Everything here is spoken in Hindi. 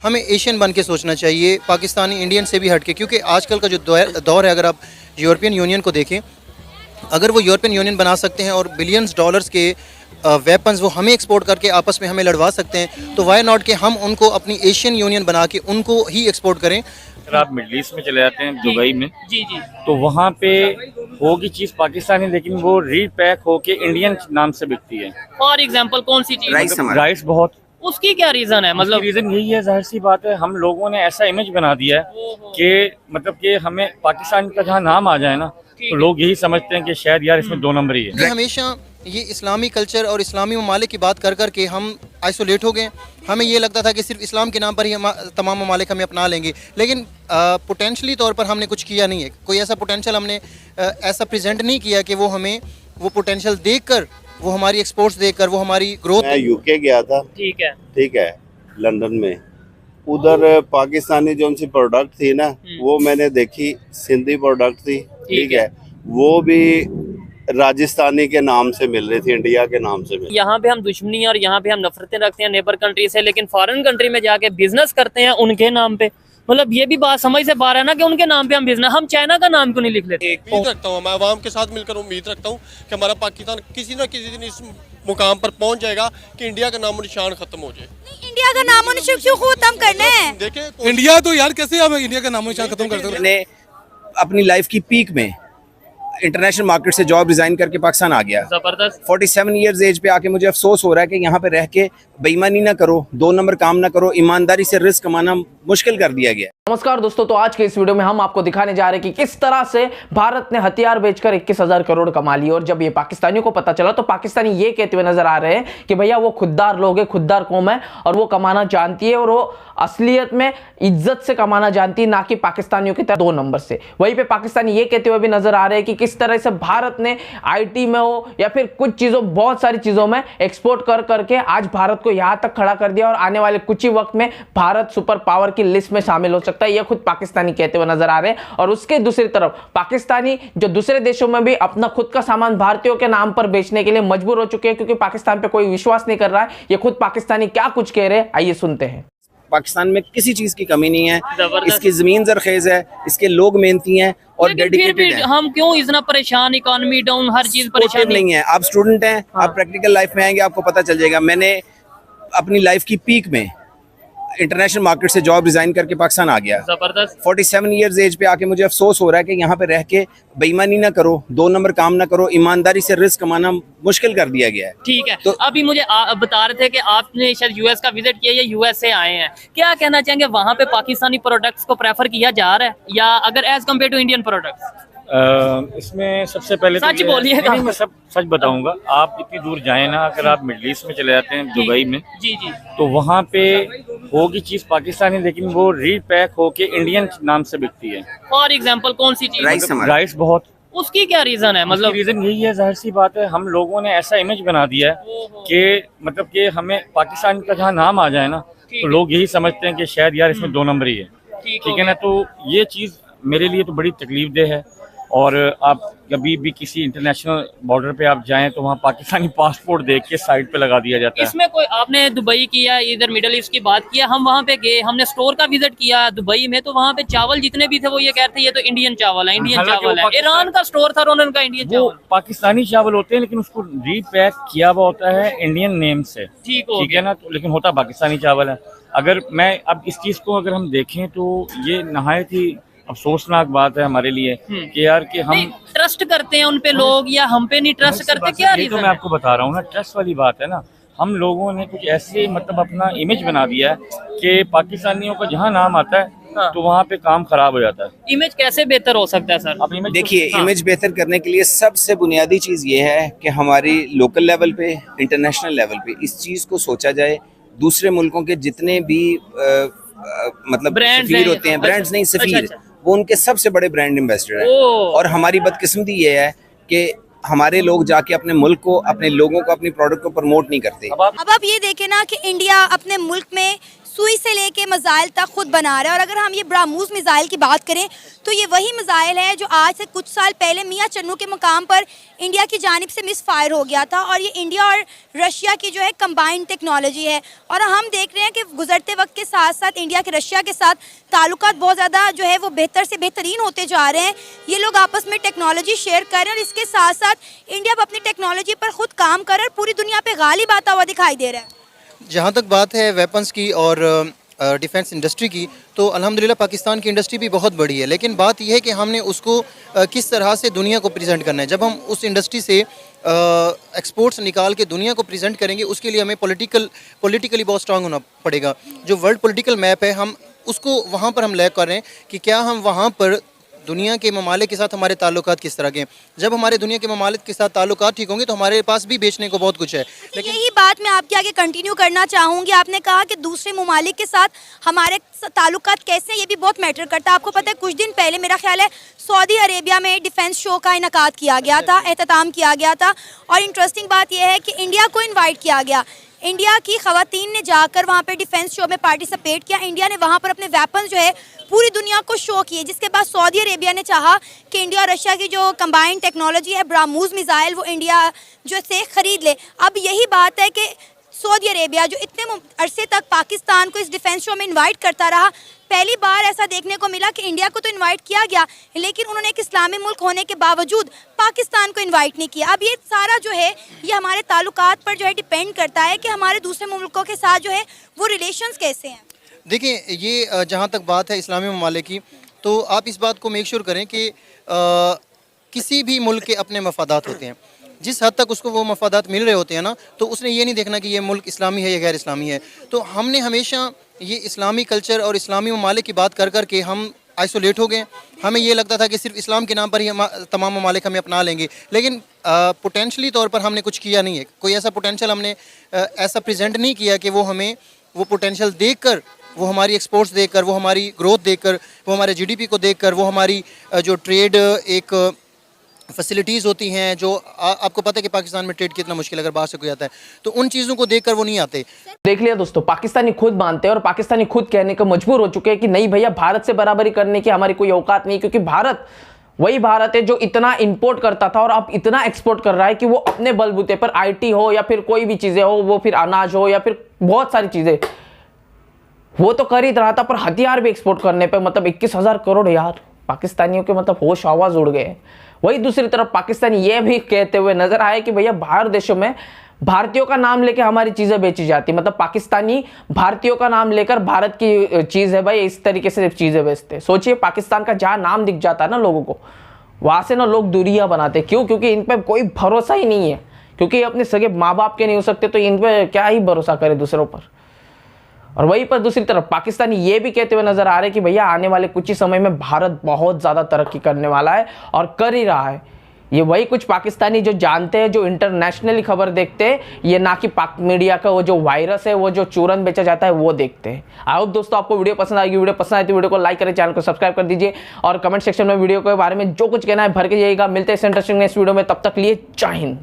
हमें एशियन बन के सोचना चाहिए, पाकिस्तानी इंडियन से भी हट के, क्योंकि आजकल का जो दौर है, अगर आप यूरोपियन यूनियन को देखें, अगर वो यूरोपियन यूनियन बना सकते हैं और बिलियंस डॉलर्स के वेपन्स वो हमें एक्सपोर्ट करके आपस में हमें लड़वा सकते हैं, तो वाई नॉट कि हम उनको अपनी एशियन यूनियन बना के उनको ही एक्सपोर्ट करें। अगर आप मिडल ईस्ट में चले जाते हैं दुबई में, जी जी, तो वहाँ पे होगी चीज़ पाकिस्तानी, लेकिन वो रीपैक होके इंडियन नाम से बिकती है। फॉर एग्जांपल कौन सी चीज? राइस बहुत। उसकी क्या रीजन है? मतलब रीजन यही है, जाहिर सी बात है, हम लोगों ने ऐसा इमेज बना दिया है कि मतलब कि हमें पाकिस्तान का जहाँ नाम आ जाए ना, तो लोग यही समझते हैं कि शायद यार इसमें दो नंबर ही है। हमेशा ये इस्लामी कल्चर और इस्लामी ममालिक की बात कर कर के हम आइसोलेट हो गए। हमें ये लगता था कि सिर्फ इस्लाम के नाम पर ही तमाम ममालिक हमें अपना लेंगे, लेकिन पोटेंशली तौर पर हमने कुछ किया नहीं है। कोई ऐसा पोटेंशल हमने ऐसा प्रेजेंट नहीं किया कि वो हमें वो पोटेंशल देखकर, वो हमारी एक्सपोर्ट्स देखकर, वो हमारी ग्रोथ। मैं यूके गया था, ठीक है, लंदन में। उधर पाकिस्तानी जो उनकी प्रोडक्ट थी ना, वो मैंने देखी, सिंधी प्रोडक्ट थी, ठीक है, वो भी राजस्थानी के नाम से मिल रही थी, इंडिया के नाम से मिल। यहाँ पे हम दुश्मनी और यहाँ पे हम नफरतें रखते हैं नेबर कंट्री से, लेकिन फॉरेन कंट्री में जाके बिजनेस करते हैं उनके नाम पे। मतलब ये भी बात समझ से बाहर है ना कि उनके नाम पे हम बिजनेस, हम चाइना का नाम क्यों नहीं लिख लेते? उम्मीद रखता हूँ, मैं अवाम के साथ मिलकर उम्मीद रखता हूँ कि हमारा पाकिस्तान किसी न किसी दिन इस मुकाम पर पहुँच जाएगा कि इंडिया का नामो निशान खत्म हो जाए। इंडिया का नामो निशान क्यों खत्म करना है? देखिए इंडिया तो यार कैसे हम इंडिया का नामो निशान खत्म कर सकते हैं? मैंने अपनी लाइफ की पीक में इंटरनेशनल मार्केट से जॉब रिजाइन करके पाकिस्तान आ गया। जबरदस्त। 47 इयर्स एज पे आके मुझे अफसोस हो रहा है कि यहाँ पे रह के बेईमानी ना करो, दो नंबर काम ना करो, ईमानदारी से रिस्क कमाना मुश्किल कर दिया गया। नमस्कार दोस्तों, तो आज के इस वीडियो में हम आपको दिखाने जा रहे हैं कि किस तरह से भारत ने हथियार बेचकर 21,000 करोड़ कमा लिए। और जब ये पाकिस्तानियों को पता चला तो पाकिस्तानी ये कहते हुए नजर आ रहे हैं कि भैया वो खुददार लोग हैं, खुददार कौम है और वो कमाना जानती है और वो असलियत में इज्जत से कमाना जानती है, ना कि पाकिस्तानियों की तरह दो नंबर से। वहीं पे पाकिस्तानी ये कहते हुए भी नजर आ रहे हैं कि किस तरह से भारत ने आईटी में हो या फिर कुछ चीजों, बहुत सारी चीजों में एक्सपोर्ट कर करके आज भारत को यहां तक खड़ा कर दिया और आने वाले कुछ ही वक्त में भारत सुपर पावर की लिस्ट में शामिल हो सकता है। यह खुद पाकिस्तानी कहते हुए नजर आ रहे हैं। और उसके दूसरी तरफ पाकिस्तानी जो दूसरे देशों में भी अपना खुद का सामान भारतीयों के नाम पर बेचने के लिए मजबूर हो चुके हैं, क्योंकि पाकिस्तान पे कोई विश्वास नहीं कर रहा है। ये खुद पाकिस्तानी क्या कुछ कह रहे हैं, आइए सुनते हैं। पाकिस्तान में किसी चीज की कमी नहीं है, इसकी जमीन जरखेज है, इसके लोग मेहनती हैं और डेडिकेटेड हैं। हम क्यों इतना परेशान, इकोनॉमी डाउन, हर चीज परेशान नहीं है। आप स्टूडेंट हैं, आप प्रैक्टिकल लाइफ में आएंगे, आपको पता चल जाएगा। मैंने अपनी लाइफ की पीक में इंटरनेशनल मार्केट से जॉब रिजाइन करके पाकिस्तान आ गया। जबरदस्त। 47 इयर्स एज पे आके मुझे अफसोस हो रहा है कि यहाँ पे रह के बेईमानी ना करो, दो नंबर काम ना करो, ईमानदारी से रिस्क कमाना मुश्किल कर दिया गया है। ठीक है, तो अभी मुझे बता रहे थे कि आपने शायद यूएस का विजिट किया या यूएस से आए हैं, क्या कहना चाहेंगे? वहाँ पे पाकिस्तानी प्रोडक्ट्स को प्रेफर किया जा रहा है या अगर as compare to Indian products? इसमें सबसे पहले सच बोलिएगा। मैं सब सच बताऊंगा। आप इतनी दूर जाए ना, अगर आप मिडल ईस्ट में चले जाते हैं दुबई में, जी जी, तो वहाँ पे होगी चीज़ पाकिस्तानी, लेकिन वो रीपैक होके इंडियन नाम से बिकती है। फॉर एग्जांपल कौन सी चीज? राइस बहुत। उसकी क्या रीजन है? मतलब रीजन यही है, जाहिर सी बात है, हम लोगों ने ऐसा इमेज बना दिया है कि मतलब कि हमें पाकिस्तान का जहाँ नाम आ जाए ना, तो लोग यही समझते हैं कि शायद यार इसमें दो नंबर ही है। ठीक है ना? तो ये चीज़ मेरे लिए तो बड़ी तकलीफ देह है। और आप कभी भी किसी इंटरनेशनल बॉर्डर पे आप जाएं तो वहाँ पाकिस्तानी पासपोर्ट देख के साइड पे लगा दिया जाता है। इसमें कोई, आपने दुबई किया, इधर मिडिल ईस्ट की बात किया, हम वहाँ पे गए, हमने स्टोर का विजिट किया दुबई में, तो वहाँ पे चावल जितने भी थे वो ये कहते हैं ये तो इंडियन चावल है, इंडियन चावल है। ईरान का स्टोर था, उनका इंडियन चावल, पाकिस्तानी चावल होते हैं, लेकिन उसको रीपैक किया हुआ होता है इंडियन नेम से। ठीक है ना? तो लेकिन होता पाकिस्तानी चावल है। अगर मैं अब इस चीज को अगर हम देखें तो ये नहायत ही अफसोसनाक बात है हमारे लिए कि यार कि हम ट्रस्ट करते हैं उन पे लोग या हम पे नहीं ट्रस्ट करते, क्या रीजन? तो मैं आपको बता रहा हूँ ना, ट्रस्ट वाली बात है ना। हम लोगों ने कुछ ऐसे मतलब अपना इमेज बना दिया है कि पाकिस्तानियों का जहाँ नाम आता है तो वहाँ पे काम खराब हो जाता है। इमेज कैसे बेहतर हो सकता है सर? अब देखिए, इमेज बेहतर करने के लिए सबसे बुनियादी चीज ये है कि हमारी लोकल लेवल पे, इंटरनेशनल लेवल पे इस चीज को सोचा जाए। दूसरे मुल्कों के जितने भी मतलब सफीर होते हैं, ब्रांड्स नहीं सफीर, वो उनके सबसे बड़े ब्रांड एम्बेसडर हैं। और हमारी बदकिस्मती ये है कि हमारे लोग जाके अपने मुल्क को, अपने लोगों को, अपनी प्रोडक्ट को प्रमोट नहीं करते। अब आप ये देखें ना कि इंडिया अपने मुल्क में सुई से लेके मिसाइल तक खुद बना रहा है। और अगर हम ये ब्राह्मोस मिसाइल की बात करें तो ये वही मिसाइल है जो आज से कुछ साल पहले मियां चन्नू के मुकाम पर इंडिया की जानिब से मिस फायर हो गया था। और ये इंडिया और रशिया की जो है कंबाइंड टेक्नोलॉजी है। और हम देख रहे हैं कि गुजरते वक्त के साथ साथ इंडिया के रशिया के साथ ताल्लुकात बहुत ज़्यादा जो है वो बेहतर से बेहतरीन होते जा रहे हैं। ये लोग आपस में टेक्नोलॉजी शेयर कर रहे हैं और इसके साथ साथ इंडिया अब अपनी टेक्नोलॉजी पर खुद काम कर रहा है, पूरी दुनिया पे गालिब आता हुआ दिखाई दे रहा है। जहाँ तक बात है वेपन्स की और डिफेंस इंडस्ट्री की, तो अल्हम्दुलिल्लाह पाकिस्तान की इंडस्ट्री भी बहुत बड़ी है, लेकिन बात यह है कि हमने उसको किस तरह से दुनिया को प्रेजेंट करना है। जब हम उस इंडस्ट्री से एक्सपोर्ट्स निकाल के दुनिया को प्रेजेंट करेंगे, उसके लिए हमें पॉलिटिकली बहुत स्ट्रांग होना पड़ेगा। जो वर्ल्ड पॉलिटिकल मैप है, हम उसको वहाँ पर हम लैक कर रहे हैं कि क्या हम वहाँ पर दुनिया के ममालिक के साथ हमारे ताल्लुकात किस तरह के हैं। जब हमारे दुनिया के ममालिक के साथ ताल्लुकात ठीक होंगे तो हमारे पास भी बेचने को बहुत कुछ है। लेकिन यही बात मैं आपके आगे कंटिन्यू करना चाहूँगी। आपने कहा कि दूसरे ममालिक के साथ हमारे ताल्लुकात कैसे हैं, ये भी बहुत मैटर करता है। आपको पता है कुछ दिन पहले मेरा ख्याल है सऊदी अरेबिया में डिफेंस शो का इनकाद किया गया था, एहतमाम किया गया था। और इंटरेस्टिंग बात यह है कि इंडिया को इन्वाइट किया गया। इंडिया की ख़वातीन ने जाकर वहाँ पे डिफेंस शो में पार्टिसिपेट किया। इंडिया ने वहाँ पर अपने वेपन जो है पूरी दुनिया को शो किए, जिसके बाद सऊदी अरेबिया ने चाहा कि इंडिया और रशिया की जो कंबाइंड टेक्नोलॉजी है ब्राह्मोस मिसाइल, वो इंडिया जो से ख़रीद ले। अब यही बात है कि सऊदी अरेबिया जो इतने अरसे तक पाकिस्तान को इस डिफेंस शो में इन्वाइट करता रहा, पहली बार ऐसा देखने को मिला कि इंडिया को तो इनवाइट किया गया, लेकिन उन्होंने एक इस्लामी मुल्क होने के बावजूद पाकिस्तान को इनवाइट नहीं किया। अब ये सारा जो है ये हमारे ताल्लुकात पर जो है डिपेंड करता है कि हमारे दूसरे मुल्कों के साथ जो है वो रिलेशंस कैसे हैं। देखिए, ये जहाँ तक बात है इस्लामी ममालिक की, तो आप इस बात को मेक श्योर करें कि किसी भी मुल्क के अपने मफादात होते हैं। जिस हद तक उसको वो मफादात मिल रहे होते हैं ना, तो उसने ये नहीं देखना कि ये मुल्क इस्लामी है या गैर इस्लामी है। तो हमने हमेशा ये इस्लामी कल्चर और इस्लामी ममालिक की बात कर कर के हम आइसोलेट हो गए। हमें ये लगता था कि सिर्फ इस्लाम के नाम पर ही तमाम ममालिक हमें अपना लेंगे, लेकिन पोटेंशली तौर पर हमने कुछ किया नहीं है। कोई ऐसा पोटेंशल हमने ऐसा प्रेजेंट नहीं किया कि वो हमें वो पोटेंशल देख कर, वो हमारी एक्सपोर्ट्स देख कर, वो हमारी ग्रोथ देख कर, वो हमारे GDP को देख कर, वो हमारी जो ट्रेड एक फैसिलिटीज़ होती हैं, जो आपको पता है कि पाकिस्तान में ट्रेड कितना मुश्किल है अगर बाहर से कोई आता है, तो उन चीज़ों को देखकर वो नहीं आते। देख लिया दोस्तों, पाकिस्तानी खुद मानते हैं और पाकिस्तानी खुद कहने को मजबूर हो चुके हैं कि नहीं भैया, भारत से बराबरी करने की हमारी कोई औकात नहीं, क्योंकि भारत वही भारत है जो इतना इंपोर्ट करता था और अब इतना एक्सपोर्ट कर रहा है कि वो अपने बलबूते पर IT हो या फिर कोई भी चीज़ें हो, वो फिर अनाज हो या फिर बहुत सारी चीज़ें, वो तो कर ही रहा था, पर हथियार भी एक्सपोर्ट करने पे मतलब 21,000 करोड़ यार, पाकिस्तानियों के मतलब होश आवाज उड़ गए। वही दूसरी तरफ पाकिस्तानी ये भी कहते हुए नजर आए कि भैया बाहर देशों में भारतीयों का नाम लेके हमारी चीजें बेची जाती, मतलब पाकिस्तानी भारतीयों का नाम लेकर भारत की चीज है भाई, इस तरीके से चीजें बेचते। सोचिए, पाकिस्तान का जहां नाम दिख जाता है ना लोगों को, वहां से ना लोग दूरियां बनाते। क्यों? क्योंकि इन पर कोई भरोसा ही नहीं है, क्योंकि अपने सगे माँ बाप के नहीं हो सकते, तो इन पर क्या ही भरोसा करे दूसरों पर। और वहीं पर दूसरी तरफ पाकिस्तानी ये भी कहते हुए नजर आ रहे हैं कि भैया आने वाले कुछ ही समय में भारत बहुत ज़्यादा तरक्की करने वाला है और कर ही रहा है। ये वही कुछ पाकिस्तानी जो जानते हैं, जो इंटरनेशनली खबर देखते हैं, ये ना कि पाक मीडिया का वो जो वायरस है, वो जो चूरन बेचा जाता है, वो देखते हैं। आई होप दोस्तों आपको वीडियो पसंद आएगी। वीडियो पसंद आए तो वीडियो को लाइक करें, चैनल को सब्सक्राइब कर दीजिए और कमेंट सेक्शन में वीडियो के बारे में जो कुछ कहना है भर के जाइएगा। मिलते हैं इंटरेस्टिंग नेक्स्ट वीडियो में, तब तक लिए जय हिंद।